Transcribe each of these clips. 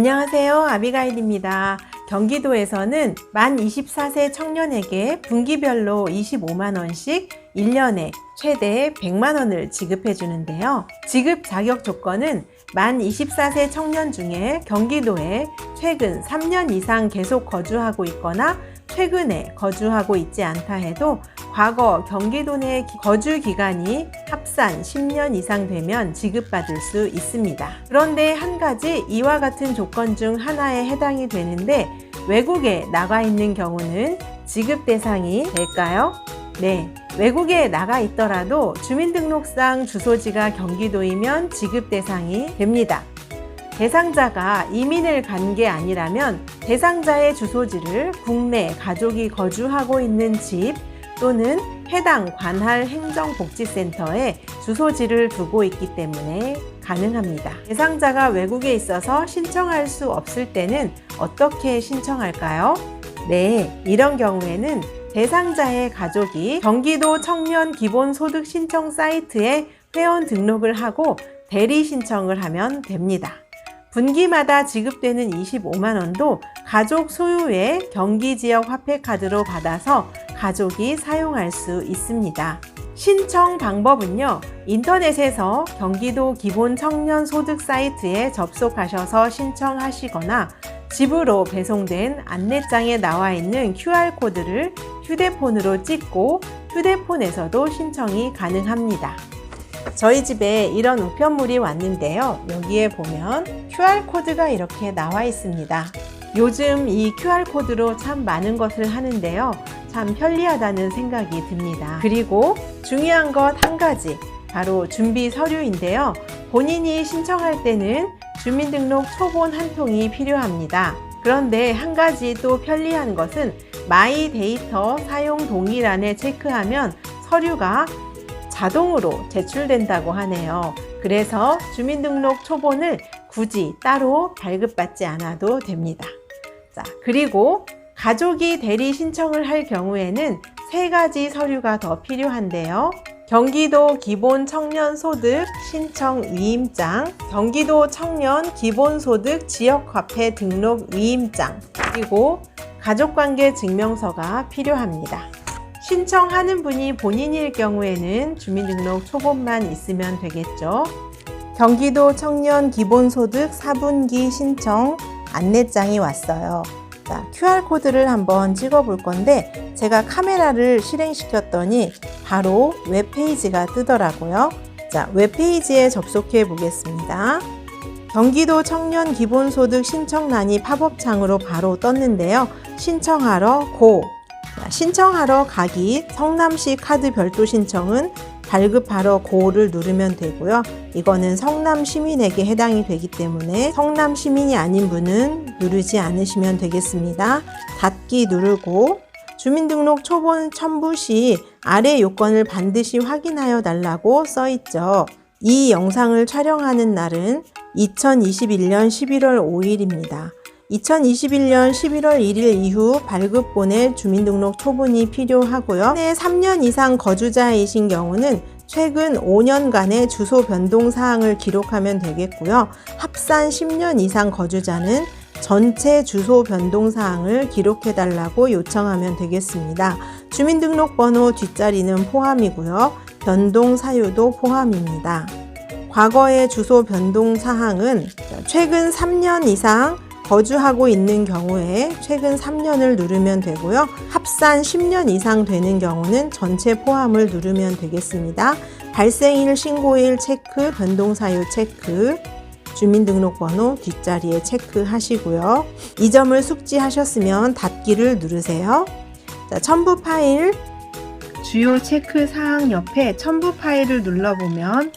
안녕하세요. 아비가일입니다. 경기도에서는 만 24세 청년에게 분기별로 25만원씩 1년에 최대 100만원을 지급해 주는데요. 지급 자격 조건은 만 24세 청년 중에 경기도에 최근 3년 이상 계속 거주하고 있거나 최근에 거주하고 있지 않다 해도 과거 경기도 내 거주 기간이 합산 10년 이상 되면 지급받을 수 있습니다. 그런데 한 가지 이와 같은 조건 중 하나에 해당이 되는데 외국에 나가 있는 경우는 지급 대상이 될까요? 네, 외국에 나가 있더라도 주민등록상 주소지가 경기도이면 지급 대상이 됩니다. 대상자가 이민을 간 게 아니라면 대상자의 주소지를 국내 가족이 거주하고 있는 집 또는 해당 관할 행정복지센터에 주소지를 두고 있기 때문에 가능합니다. 대상자가 외국에 있어서 신청할 수 없을 때는 어떻게 신청할까요? 네, 이런 경우에는 대상자의 가족이 경기도 청년 기본소득 신청 사이트에 회원 등록을 하고 대리 신청을 하면 됩니다. 분기마다 지급되는 25만원도 가족 소유의 경기지역 화폐카드로 받아서 가족이 사용할 수 있습니다. 신청 방법은요, 인터넷에서 경기도 기본 청년 소득 사이트에 접속하셔서 신청하시거나 집으로 배송된 안내장에 나와 있는 QR코드를 휴대폰으로 찍고 휴대폰에서도 신청이 가능합니다. 저희 집에 이런 우편물이 왔는데요. 여기에 보면 QR코드가 이렇게 나와 있습니다. 요즘 이 QR코드로 참 많은 것을 하는데요. 참 편리하다는 생각이 듭니다. 그리고 중요한 것 한 가지, 바로 준비 서류인데요. 본인이 신청할 때는 주민등록 초본 한 통이 필요합니다. 그런데 한 가지 또 편리한 것은 마이 데이터 사용 동의란에 체크하면 서류가 자동으로 제출된다고 하네요. 그래서 주민등록 초본을 굳이 따로 발급받지 않아도 됩니다. 자, 그리고 가족이 대리 신청을 할 경우에는 세 가지 서류가 더 필요한데요. 경기도 기본 청년소득 신청 위임장, 경기도 청년 기본소득 지역화폐 등록 위임장, 그리고 가족관계 증명서가 필요합니다. 신청하는 분이 본인일 경우에는 주민등록 초본만 있으면 되겠죠. 경기도 청년 기본소득 4분기 신청 안내장이 왔어요. 자, QR코드를 한번 찍어 볼 건데 제가 카메라를 실행시켰더니 바로 웹페이지가 뜨더라고요. 자, 웹페이지에 접속해 보겠습니다. 경기도 청년 기본소득 신청란이 팝업창으로 바로 떴는데요. 신청하러 고! 신청하러 가기 성남시 카드 별도 신청은 발급하러 고를 누르면 되고요. 이거는 성남 시민에게 해당이 되기 때문에 성남 시민이 아닌 분은 누르지 않으시면 되겠습니다. 닫기 누르고 주민등록 초본 첨부 시 아래 요건을 반드시 확인하여 달라고 써 있죠. 이 영상을 촬영하는 날은 2021년 11월 5일입니다. 2021년 11월 1일 이후 발급본의 주민등록 초본이 필요하고요. 네, 3년 이상 거주자이신 경우는 최근 5년간의 주소 변동 사항을 기록하면 되겠고요. 합산 10년 이상 거주자는 전체 주소 변동 사항을 기록해 달라고 요청하면 되겠습니다. 주민등록번호 뒷자리는 포함이고요. 변동 사유도 포함입니다. 과거의 주소 변동 사항은 최근 3년 이상 거주하고 있는 경우에 최근 3년을 누르면 되고요. 합산 10년 이상 되는 경우는 전체 포함을 누르면 되겠습니다. 발생일, 신고일 체크, 변동사유 체크, 주민등록번호 뒷자리에 체크하시고요. 이 점을 숙지하셨으면 닫기를 누르세요. 자, 첨부 파일, 주요 체크 사항 옆에 첨부 파일을 눌러보면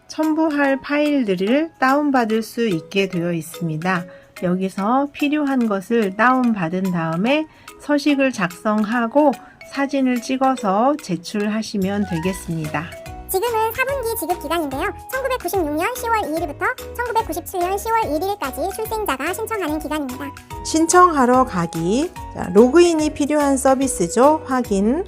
첨부할 파일들을 다운받을 수 있게 되어 있습니다. 여기서 필요한 것을 다운받은 다음에 서식을 작성하고 사진을 찍어서 제출하시면 되겠습니다. 지금은 4분기 지급 기간인데요. 1996년 10월 2일부터 1997년 10월 1일까지 출생자가 신청하는 기간입니다. 신청하러 가기, 자, 로그인이 필요한 서비스죠. 확인.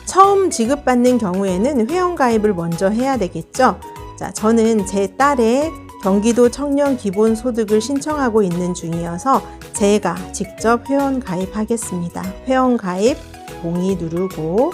처음 지급받는 경우에는 회원가입을 먼저 해야 되겠죠. 자, 저는 제 딸의 경기도 청년 기본소득을 신청하고 있는 중이어서 제가 직접 회원 가입하겠습니다. 회원 가입 동의 누르고,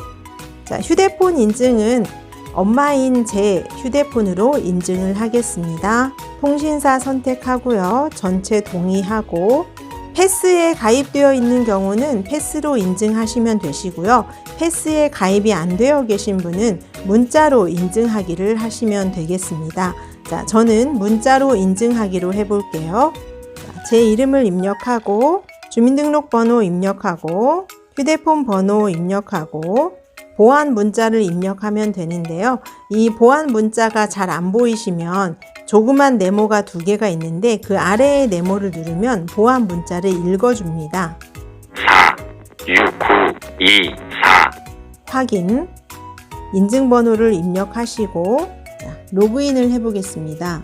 자, 휴대폰 인증은 엄마인 제 휴대폰으로 인증을 하겠습니다. 통신사 선택하고요. 전체 동의하고, 패스에 가입되어 있는 경우는 패스로 인증하시면 되시고요. 패스에 가입이 안 되어 계신 분은 문자로 인증하기를 하시면 되겠습니다. 자, 저는 문자로 인증하기로 해볼게요. 자, 제 이름을 입력하고, 주민등록번호 입력하고, 휴대폰 번호 입력하고, 보안 문자를 입력하면 되는데요. 이 보안 문자가 잘 안 보이시면 조그만 네모가 2개가 있는데 그 아래의 네모를 누르면 보안 문자를 읽어줍니다. 4, 6, 9, 2, 4. 확인. 인증번호를 입력하시고, 자, 로그인을 해보겠습니다.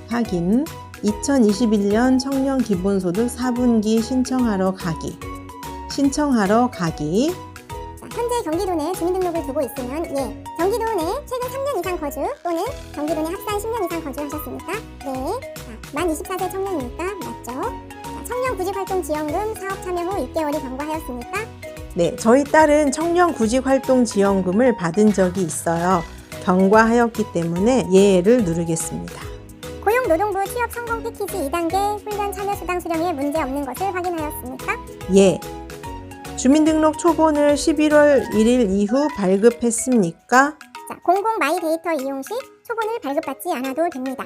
확인. 2021년 청년 기본소득 4분기 신청하러 가기. 신청하러 가기. 현재 경기도 내 주민등록을 두고 있으면 예, 경기도 내 최근 3년 이상 거주 또는 경기도 내 합산 10년 이상 거주하셨습니까? 네. 자, 만 24세 청년입니까? 맞죠? 자, 청년 구직활동지원금 사업 참여 후 6개월이 경과하였습니까? 네, 저희 딸은 청년 구직활동 지원금을 받은 적이 있어요. 경과하였기 때문에 예를 누르겠습니다. 고용노동부 취업 성공 패키지 2단계 훈련 참여 수당 수령에 문제 없는 것을 확인하였습니까? 예. 주민등록 초본을 11월 1일 이후 발급했습니까? 자, 공공 마이데이터 이용 시 초본을 발급받지 않아도 됩니다.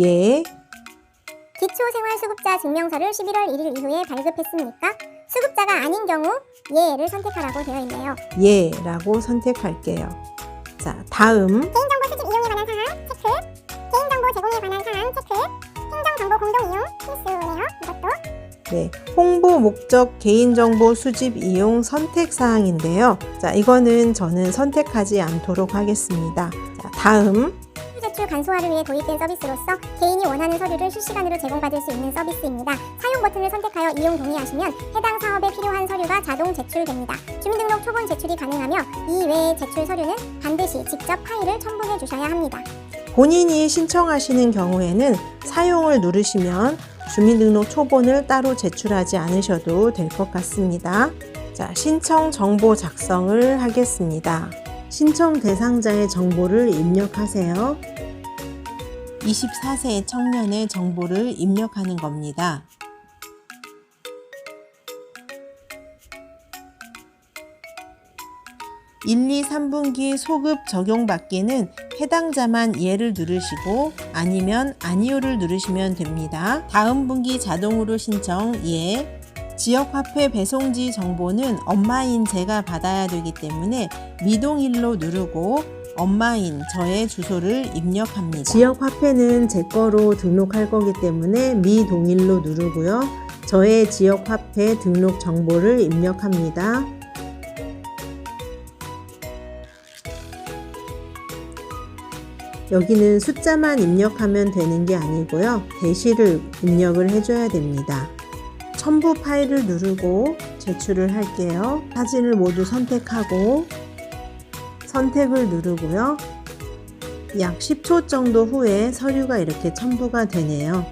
예. 기초생활수급자 증명서를 11월 1일 이후에 발급했습니까? 수급자가 아닌 경우 예를 선택하라고 되어 있네요. 예 라고 선택할게요. 자, 다음. 개인정보 수집 이용에 관한 사항 체크, 개인정보 제공에 관한 사항 체크, 행정정보 공동 이용 필수네요. 이것도. 네, 홍보 목적 개인정보 수집 이용 선택 사항인데요. 자, 이거는 저는 선택하지 않도록 하겠습니다. 자, 다음. 서류 제출 간소화를 위해 도입된 서비스로서 개인이 원하는 서류를 실시간으로 제공받을 수 있는 서비스입니다. 사용 버튼을 선택하여 이용 동의하시면 해당 사업에 필요한 서류가 자동 제출됩니다. 주민등록 초본 제출이 가능하며 이 외의 제출 서류는 반드시 직접 파일을 첨부해 주셔야 합니다. 본인이 신청하시는 경우에는 사용을 누르시면 주민등록 초본을 따로 제출하지 않으셔도 될 것 같습니다. 자, 신청 정보 작성을 하겠습니다. 신청 대상자의 정보를 입력하세요. 24세 청년의 정보를 입력하는 겁니다. 1, 2, 3분기 소급 적용받기는 해당자만 예를 누르시고 아니면 아니요를 누르시면 됩니다. 다음 분기 자동으로 신청 예. 지역화폐 배송지 정보는 엄마인 제가 받아야 되기 때문에 미동일로 누르고 엄마인 저의 주소를 입력합니다. 지역화폐는 제 거로 등록할 거기 때문에 미동일로 누르고요. 저의 지역화폐 등록 정보를 입력합니다. 여기는 숫자만 입력하면 되는 게 아니고요. 대시를 입력을 해줘야 됩니다. 첨부 파일을 누르고 제출을 할게요. 사진을 모두 선택하고 선택을 누르고요. 약 10초 정도 후에 서류가 이렇게 첨부가 되네요.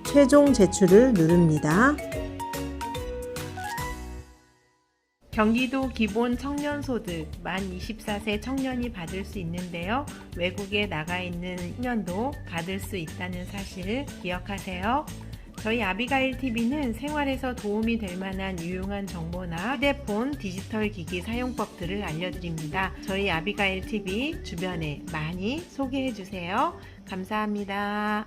최종 제출을 누릅니다. 경기도 기본 청년소득 만 24세 청년이 받을 수 있는데요. 외국에 나가 있는 청년도 받을 수 있다는 사실 기억하세요. 저희 아비가일TV는 생활에서 도움이 될 만한 유용한 정보나 휴대폰, 디지털 기기 사용법들을 알려드립니다. 저희 아비가일TV 주변에 많이 소개해주세요. 감사합니다.